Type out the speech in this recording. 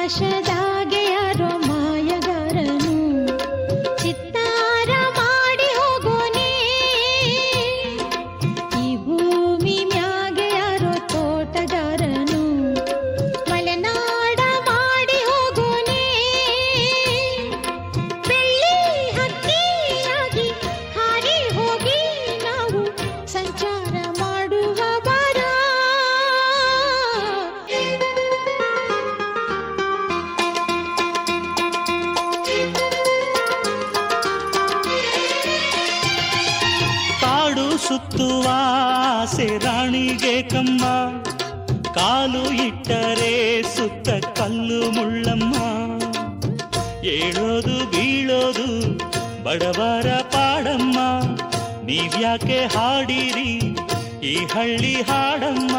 ಆಕಾಶದಾಗೆ ಯಾರೋ ಮಾಯಗಾರನು ಚಿತ್ತಾರ ಮಾಡಿ ಹೋಗೋನೆ. ಈ ಭೂಮಿ ಮ್ಯಾಗೆ ಯಾರೋ ತೋಟಗಾರನು ಮಲೆನಾಡ ಮಾಡಿ ಹೋಗೋನೆ. ಬೆಳ್ಳಿ ಹಕ್ಕಿಯಾಗಿ ಹಾರಿ ಹೋಗಿ ನಾವು ಸಂಚಾರ ಮಾಡುವ ಬಾರ. ಕಾಡು ಸುತ್ತುವ ಆಸೆ ರಾಣಿಗೆ ಕಮ್ಮ, ಕಾಲು ಇಟ್ಟರೆ ಸುತ್ತ ಕಲ್ಲು ಮುಳ್ಳಮ್ಮ. ಏಳೋದು ಬೀಳೋದು ಬಡವರ ಪಾಡಮ್ಮ, ನೀವ್ಯಾಕೆ ಹಾಡಿರಿ ಈ ಹಳ್ಳಿ ಹಾಡಮ್ಮ.